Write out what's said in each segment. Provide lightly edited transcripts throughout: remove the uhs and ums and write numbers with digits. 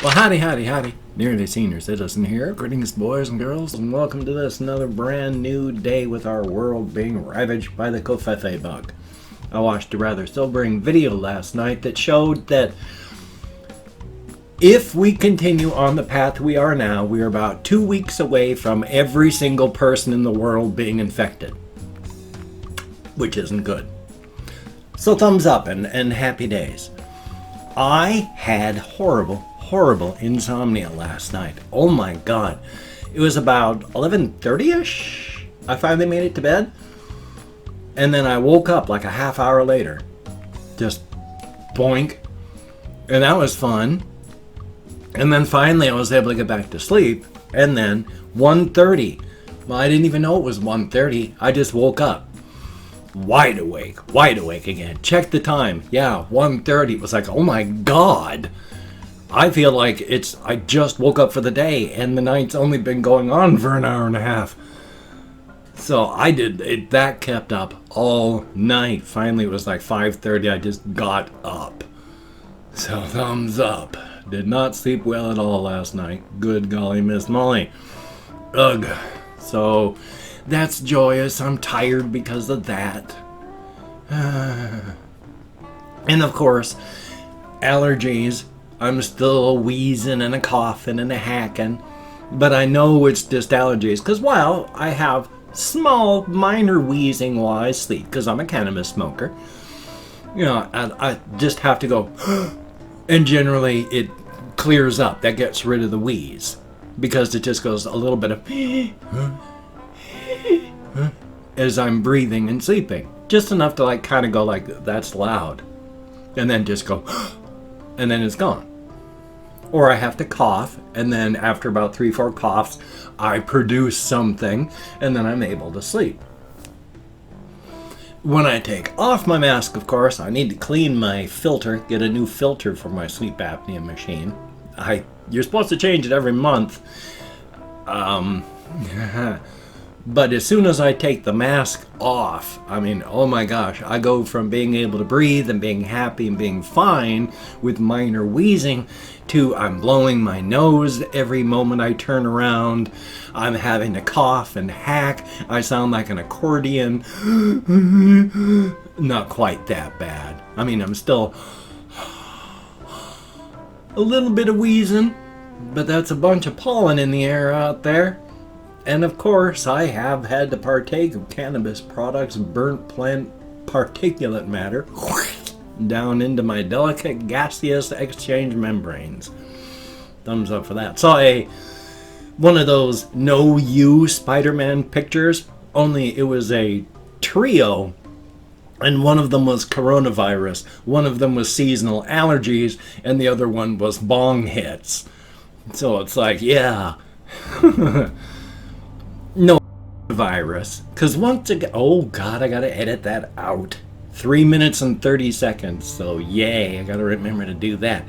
Well, howdy. Nearly Senior Citizen here. Greetings, boys and girls, and welcome to this another brand new day with our world being ravaged by the Kofefe bug. I watched a rather sobering video last night that showed that if we continue on the path we are now, we are about 2 weeks away from every single person in the world being infected. Which isn't good. So thumbs up and happy days. I had horrible insomnia last night. Oh my god. It was about 11:30ish. I finally made it to bed. And then I woke up like a half hour later. Just boink. And that was fun. And then finally I was able to get back to sleep. And then 1:30. Well, I didn't even know it was 1:30. I just woke up. Wide awake again. Check the time. Yeah, 1:30. It was like, oh my god. I feel like I just woke up for the day and the night's only been going on for an hour and a half. So that kept up all night. Finally it was like 5:30. I just got up. So thumbs up. Did not sleep well at all last night. Good golly, Miss Molly. Ugh. So that's joyous. I'm tired because of that. And of course, allergies. I'm still wheezing and a coughing and a hacking. But I know it's just allergies. Because while I have small, minor wheezing while I sleep, because I'm a cannabis smoker, I just have to go, and generally it clears up. That gets rid of the wheeze. Because it just goes a little bit of as I'm breathing and sleeping. Just enough to kind of go like, that's loud. And then just go, and then it's gone. Or I have to cough, and then after about 3-4 coughs, I produce something, and then I'm able to sleep. When I take off my mask, of course, I need to clean my filter, get a new filter for my sleep apnea machine. You're supposed to change it every month. But as soon as I take the mask off, oh my gosh, I go from being able to breathe and being happy and being fine with minor wheezing to I'm blowing my nose every moment I turn around. I'm having to cough and hack. I sound like an accordion. Not quite that bad. I'm still a little bit of wheezing, but that's a bunch of pollen in the air out there. And of course, I have had to partake of cannabis products, burnt plant particulate matter, down into my delicate gaseous exchange membranes. Thumbs up for that. Saw one of those No You Spider-Man pictures, only it was a trio, and one of them was coronavirus, one of them was seasonal allergies, and the other one was bong hits. So it's like, yeah. No virus. Because once again, oh god, I gotta edit that out. 3 minutes and 30 seconds. So yay, I gotta remember to do that.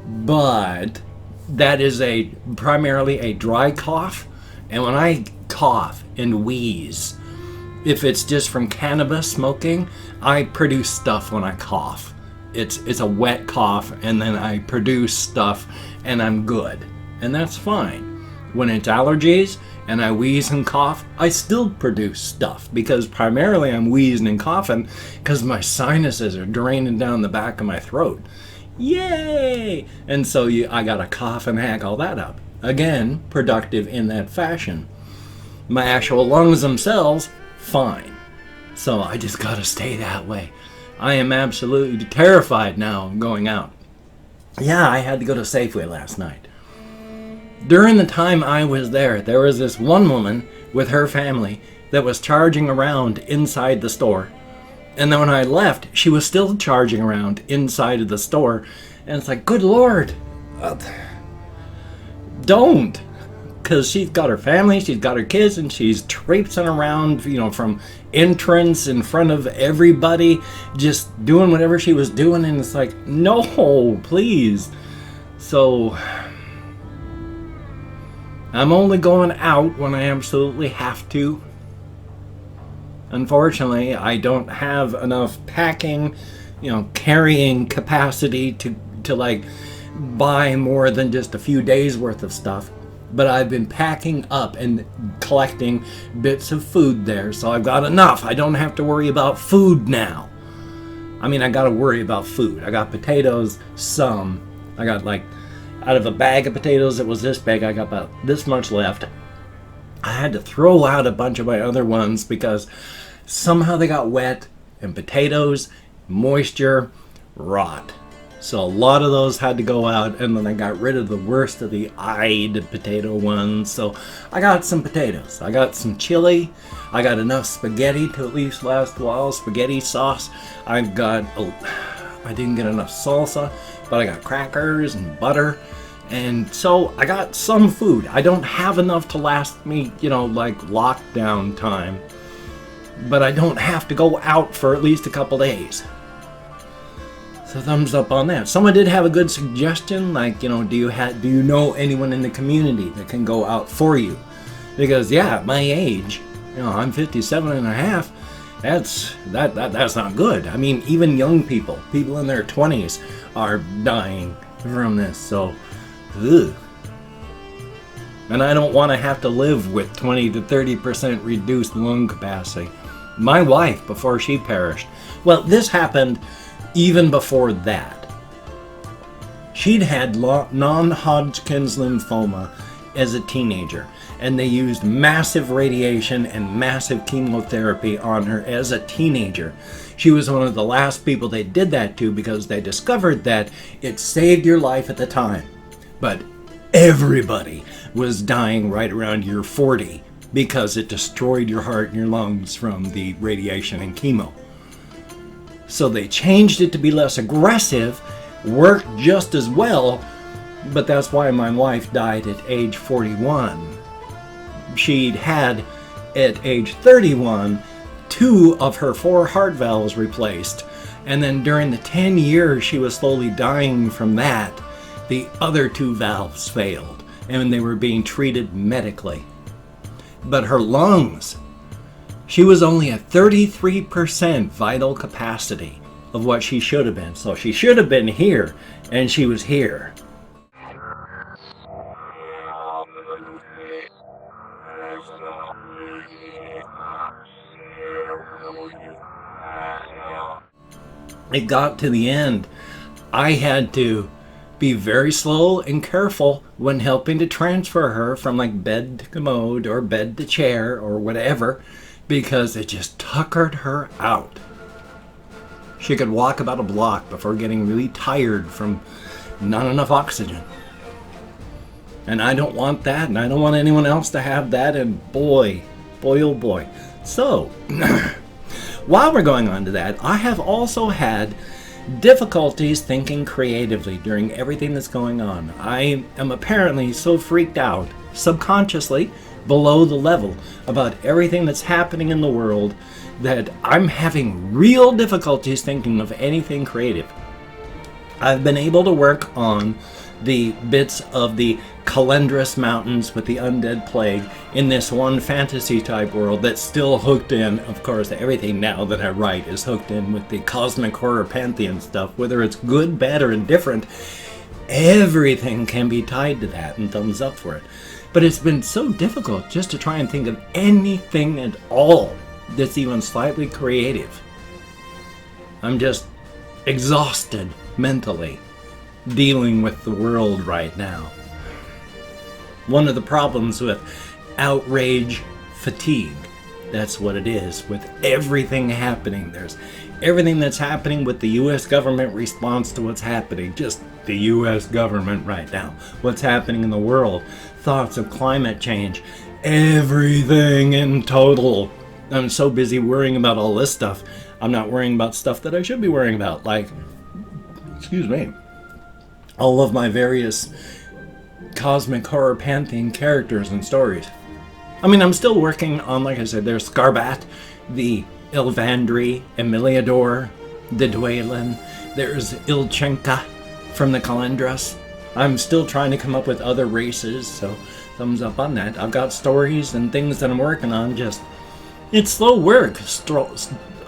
But that is primarily a dry cough. And when I cough and wheeze, if it's just from cannabis smoking, I produce stuff when I cough. It's a wet cough, and then I produce stuff, and I'm good. And that's fine. When it's allergies, and I wheeze and cough, I still produce stuff because primarily I'm wheezing and coughing because my sinuses are draining down the back of my throat. Yay! And so I gotta cough and hack all that up. Again, productive in that fashion. My actual lungs themselves, fine. So I just gotta stay that way. I am absolutely terrified now of going out. Yeah, I had to go to Safeway last night. During the time I was there was this one woman with her family that was charging around inside the store. And then when I left, she was still charging around inside of the store. And it's like, good Lord, don't. Because she's got her family, she's got her kids, and she's traipsing around, from entrance in front of everybody, just doing whatever she was doing. And it's like, no, please. So I'm only going out when I absolutely have to. Unfortunately, I don't have enough packing, carrying capacity to buy more than just a few days worth of stuff, but I've been packing up and collecting bits of food there, so I've got enough. I don't have to worry about food now. I mean, I gotta worry about food. I got potatoes, some. I got like, out of a bag of potatoes that was this big, I got about this much left. I had to throw out a bunch of my other ones because somehow they got wet, and potatoes, moisture, rot. So a lot of those had to go out, and then I got rid of the worst of the eyed potato ones. So I got some potatoes. I got some chili. I got enough spaghetti to at least last a while. Spaghetti sauce. I didn't get enough salsa, but I got crackers and butter. And so I got some food. I don't have enough to last me, like lockdown time. But I don't have to go out for at least a couple days. So thumbs up on that. Someone did have a good suggestion, like, do you know anyone in the community that can go out for you? Because at my age, I'm 57 and a half. That's not good. I mean, even young people in their 20s are dying from this. So, ugh. And I don't want to have to live with 20 to 30% reduced lung capacity. My wife, before she perished, well, this happened even before that. She'd had non-Hodgkin's lymphoma as a teenager, and they used massive radiation and massive chemotherapy on her as a teenager. She was one of the last people they did that to because they discovered that it saved your life at the time. But everybody was dying right around year 40 because it destroyed your heart and your lungs from the radiation and chemo. So they changed it to be less aggressive, worked just as well, but that's why my wife died at age 41. She'd had, at age 31, 2 of her 4 heart valves replaced, and then during the 10 years she was slowly dying from that, the other 2 valves failed, and they were being treated medically. But her lungs, she was only at 33% vital capacity of what she should have been. So she should have been here, and she was here. It got to the end. I had to be very slow and careful when helping to transfer her from like bed to commode or bed to chair or whatever, because it just tuckered her out. She could walk about a block before getting really tired from not enough oxygen. And I don't want that, and I don't want anyone else to have that, and boy, oh boy. So, while we're going on to that, I have also had difficulties thinking creatively during everything that's going on. I am apparently so freaked out, subconsciously, below the level, about everything that's happening in the world that I'm having real difficulties thinking of anything creative. I've been able to work on the bits of the Calendrus Mountains with the undead plague in this one fantasy type world that's still hooked in. Of course, everything now that I write is hooked in with the cosmic horror pantheon stuff, whether it's good, bad, or indifferent. Everything can be tied to that, and thumbs up for it. But it's been so difficult just to try and think of anything at all that's even slightly creative. I'm just exhausted mentally dealing with the world right now. One of the problems with outrage fatigue, that's what it is with everything happening. There's everything that's happening with the U.S. government response to what's happening, just the U.S. government right now, what's happening in the world, thoughts of climate change, everything in total. I'm so busy worrying about all this stuff, I'm not worrying about stuff that I should be worrying about, like, all of my various cosmic horror pantheon characters and stories. I mean, I'm still working on, like I said, there's Scarbat, the Ilvandri, Emiliador, the Dwaylen, there's Ilchenka from the Calendrus. I'm still trying to come up with other races, so thumbs up on that. I've got stories and things that I'm working on, just, it's slow work.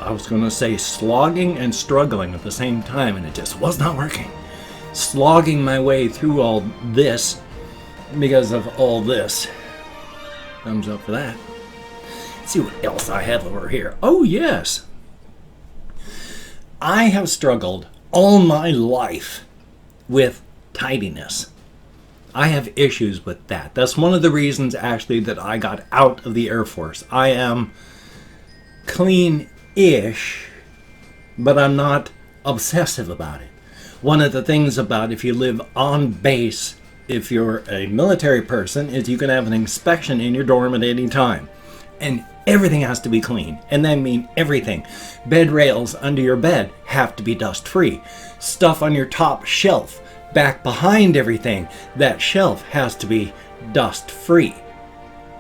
I was going to say slogging and struggling at the same time, and it just was not working. slogging my way through all this because of all this. Thumbs up for that. Let's see what else I have over here. Oh yes, I have struggled all my life with tidiness. I have issues with that. That's one of the reasons actually that I got out of the Air Force. I am clean-ish, but I'm not obsessive about it. One of the things about if you live on base, if you're a military person, is you can have an inspection in your dorm at any time. And everything has to be clean. And I mean everything. Bed rails under your bed have to be dust-free. Stuff on your top shelf, back behind everything, that shelf has to be dust-free.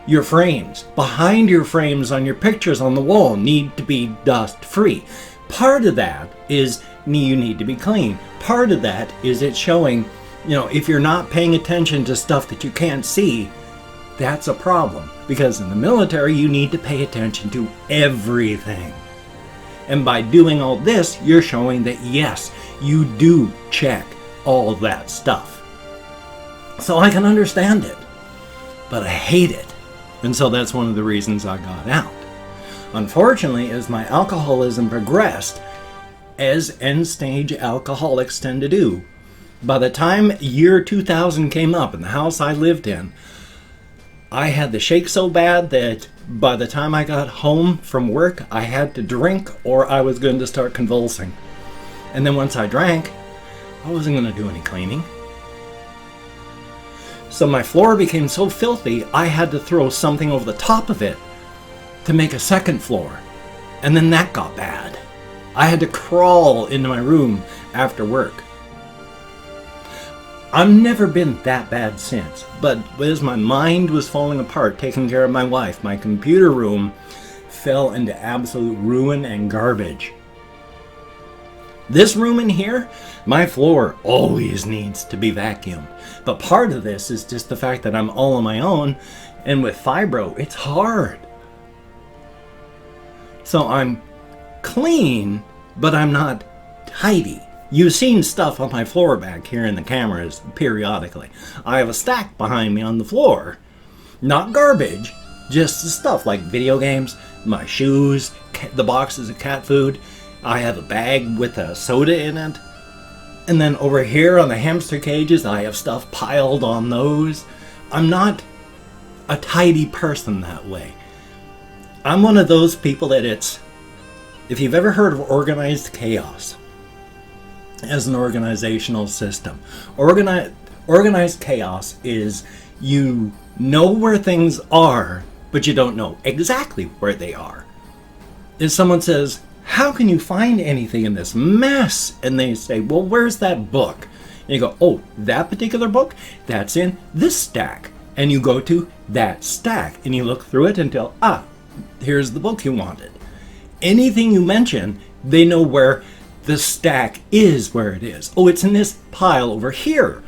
Your frames, behind your frames on your pictures on the wall need to be dust-free. Part of that is you need to be clean. Part of that is it's showing, if you're not paying attention to stuff that you can't see, that's a problem. Because in the military, you need to pay attention to everything. And by doing all this, you're showing that yes, you do check all that stuff. So I can understand it, but I hate it. And so that's one of the reasons I got out. Unfortunately, as my alcoholism progressed, as end-stage alcoholics tend to do, by the time year 2000 came up in the house I lived in, I had the shake so bad that by the time I got home from work, I had to drink or I was going to start convulsing. And then once I drank, I wasn't going to do any cleaning. So my floor became so filthy, I had to throw something over the top of it to make a second floor. And then that got bad. I had to crawl into my room after work. I've never been that bad since, but as my mind was falling apart taking care of my wife, my computer room fell into absolute ruin and garbage. This room in here, my floor always needs to be vacuumed. But part of this is just the fact that I'm all on my own, and with fibro, it's hard. So I'm clean, but I'm not tidy. You've seen stuff on my floor back here in the cameras periodically. I have a stack behind me on the floor. Not garbage, just stuff like video games, my shoes, the boxes of cat food. I have a bag with a soda in it. And then over here on the hamster cages, I have stuff piled on those. I'm not a tidy person that way. I'm one of those people that if you've ever heard of organized chaos as an organizational system, organized chaos is you know where things are, but you don't know exactly where they are. If someone says, how can you find anything in this mess? And they say, well, where's that book? And you go, oh, that particular book? That's in this stack. And you go to that stack and you look through it until, here's the book you wanted. Anything you mention, they know where the stack is, where it is. Oh, it's in this pile over here.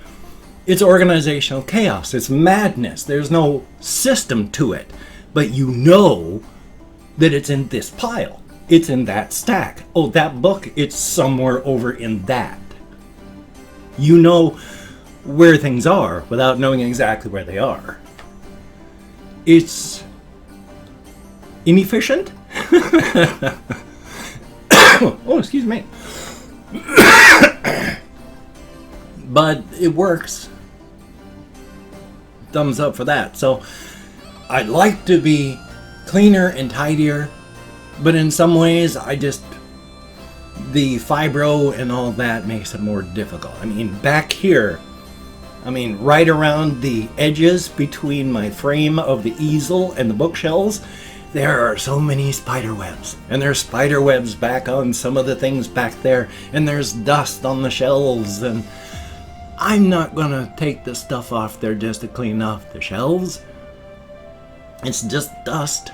It's organizational chaos. It's madness. There's no system to it. But you know that it's in this pile. It's in that stack. Oh, that book, it's somewhere over in that. You know where things are without knowing exactly where they are. It's inefficient. Oh, excuse me. But it works. Thumbs up for that. So I'd like to be cleaner and tidier, but in some ways the fibro and all that makes it more difficult. I mean, back here, right around the edges between my frame of the easel and the bookshelves, there are so many spider webs. And there's spider webs back on some of the things back there. And there's dust on the shelves. And I'm not gonna take the stuff off there just to clean off the shelves. It's just dust.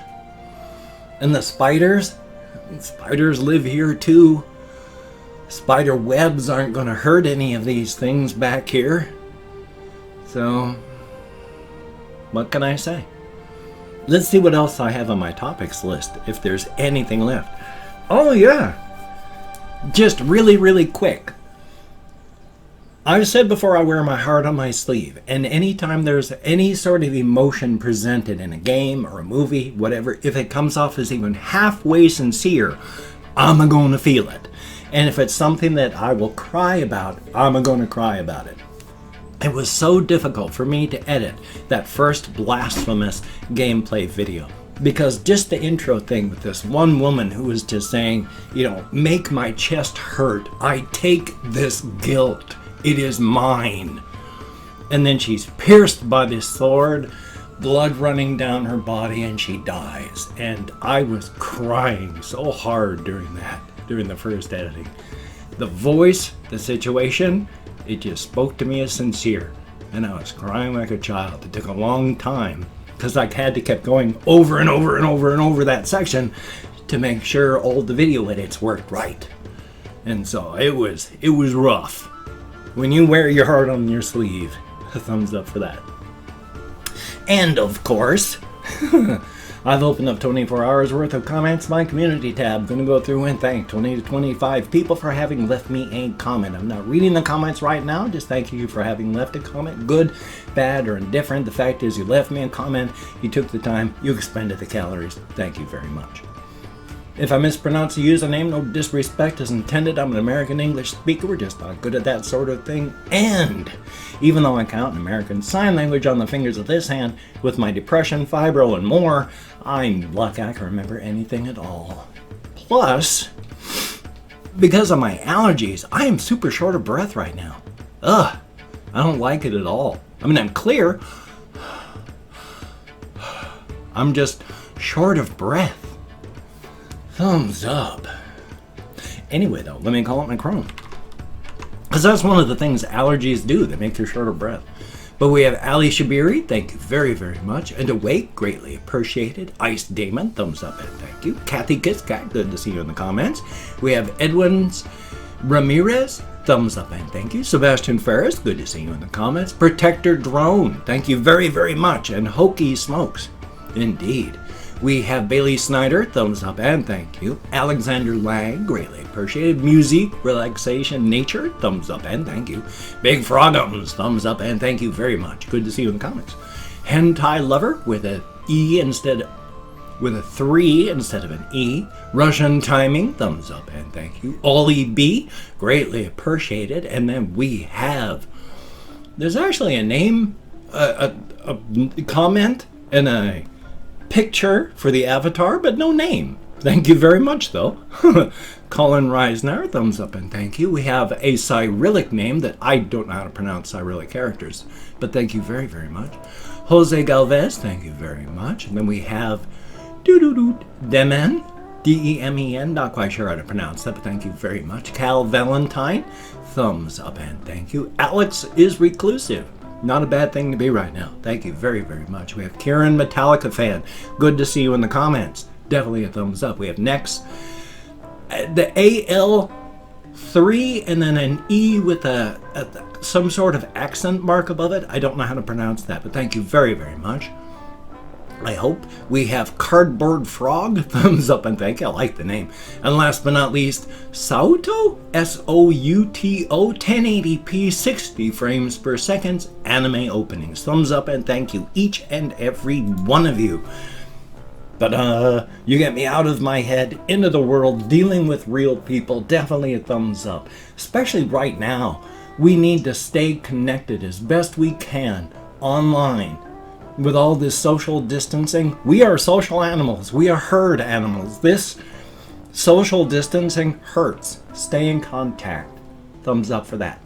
And the spiders live here too. Spider webs aren't gonna hurt any of these things back here. So, what can I say? Let's see what else I have on my topics list, if there's anything left. Oh yeah, just really, really quick. I've said before, I wear my heart on my sleeve, and anytime there's any sort of emotion presented in a game or a movie, whatever, if it comes off as even halfway sincere, I'm going to feel it. And if it's something that I will cry about, I'm going to cry about it. It was so difficult for me to edit that first blasphemous gameplay video, because just the intro thing with this one woman who was just saying, you know, make my chest hurt. I take this guilt. It is mine. And then she's pierced by this sword, blood running down her body, and she dies. And I was crying so hard during the first editing. The voice, the situation, it just spoke to me as sincere. And I was crying like a child. It took a long time because I had to keep going over and over and over and over that section to make sure all the video edits worked right. And so it was rough. When you wear your heart on your sleeve, a thumbs up for that. And of course, I've opened up 24 hours worth of comments in my community tab. I'm going to go through and thank 20 to 25 people for having left me a comment. I'm not reading the comments right now, just thank you for having left a comment. Good, bad, or indifferent. The fact is you left me a comment, you took the time, you expended the calories. Thank you very much. If I mispronounce a username, no disrespect is intended. I'm an American English speaker. We're just not good at that sort of thing. And even though I count American Sign Language on the fingers of this hand, with my depression, fibro, and more, I'm lucky I can remember anything at all. Plus, because of my allergies, I am super short of breath right now. Ugh, I don't like it at all. I mean, I'm clear. I'm just short of breath. Thumbs up. Anyway, though, let me call it my Chrome. Because that's one of the things allergies do. They make you short of breath. But we have Ali Shabiri, thank you very, very much. And Awake, greatly appreciated. Ice Damon, thumbs up and thank you. Kathy Kisscat, good to see you in the comments. We have Edwin's Ramirez, thumbs up and thank you. Sebastian Ferris, good to see you in the comments. Protector Drone, thank you very, very much. And Hokey Smokes, indeed. We have Bailey Snyder, thumbs up and thank you. Alexander Lang, greatly appreciated. Music, Relaxation, Nature, thumbs up and thank you. Big Frogums, thumbs up and thank you very much. Good to see you in the comments. Hentai Lover with a with a 3 instead of an E. Russian Timing, thumbs up and thank you. Ollie B, greatly appreciated. And then we have, there's actually a name, a comment, and a picture for the avatar, but no name. Thank you very much, though. Colin Reisner, thumbs up and thank you. We have a Cyrillic name that I don't know how to pronounce Cyrillic characters, but thank you very, very much. Jose Galvez, thank you very much. And then we have Demen, D-E-M-E-N, not quite sure how to pronounce that, but thank you very much. Cal Valentine, thumbs up and thank you. Alex is reclusive. Not a bad thing to be right now. Thank you very, very much. We have Kieran Metallica fan. Good to see you in the comments. Definitely a thumbs up. We have next the AL3 and then an E with some sort of accent mark above it. I don't know how to pronounce that, but thank you very, very much. I hope. We have Cardboard Frog, thumbs up and thank you. I like the name. And last but not least, Sauto, S-O-U-T-O, 1080p, 60 frames per second, anime openings. Thumbs up and thank you, each and every one of you. But you get me out of my head, into the world, dealing with real people. Definitely a thumbs up. Especially right now, we need to stay connected as best we can online. With all this social distancing, we are social animals. We are herd animals. This social distancing hurts. Stay in contact. Thumbs up for that.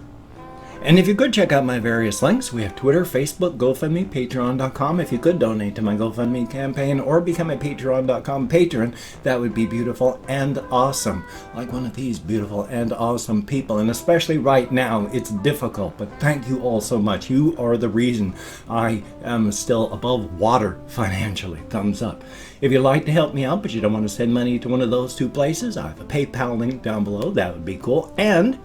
And if you could check out my various links, we have Twitter, Facebook, GoFundMe, Patreon.com. If you could donate to my GoFundMe campaign or become a Patreon.com patron, that would be beautiful and awesome. Like one of these beautiful and awesome people. And especially right now, it's difficult. But thank you all so much. You are the reason I am still above water financially. Thumbs up. If you'd like to help me out, but you don't want to send money to one of those two places, I have a PayPal link down below. That would be cool. And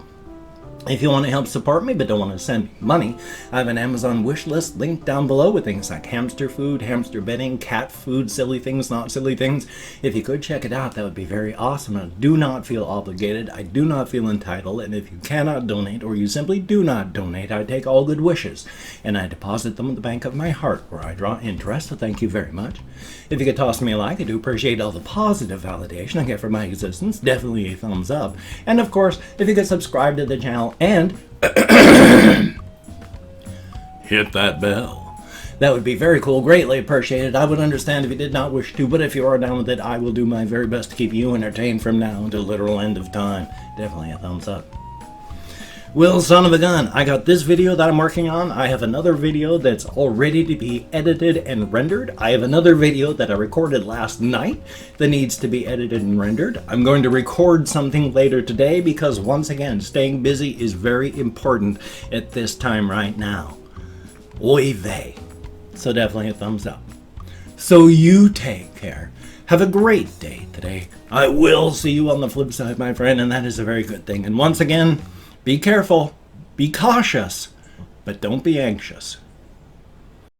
If you want to help support me but don't want to send me money, I have an Amazon wish list linked down below with things like hamster food, hamster bedding, cat food, silly things, not silly things. If you could check it out, that would be very awesome. I do not feel obligated. I do not feel entitled. And if you cannot donate or you simply do not donate, I take all good wishes and I deposit them in the bank of my heart where I draw interest. So thank you very much. If you could toss me a like, I do appreciate all the positive validation I get for my existence. Definitely a thumbs up. And of course, if you could subscribe to the channel and hit that bell, that would be very cool. Greatly appreciated. I would understand if you did not wish to, but if you are down with it, I will do my very best to keep you entertained from now until literal end of time. Definitely a thumbs up. Well, son of a gun, I got this video that I'm working on. I have another video that's all ready to be edited and rendered. I have another video that I recorded last night that needs to be edited and rendered. I'm going to record something later today because, once again, staying busy is very important at this time right now. Oy vey. So definitely a thumbs up. So you take care. Have a great day today. I will see you on the flip side, my friend, and that is a very good thing. And once again, be careful, be cautious, but don't be anxious.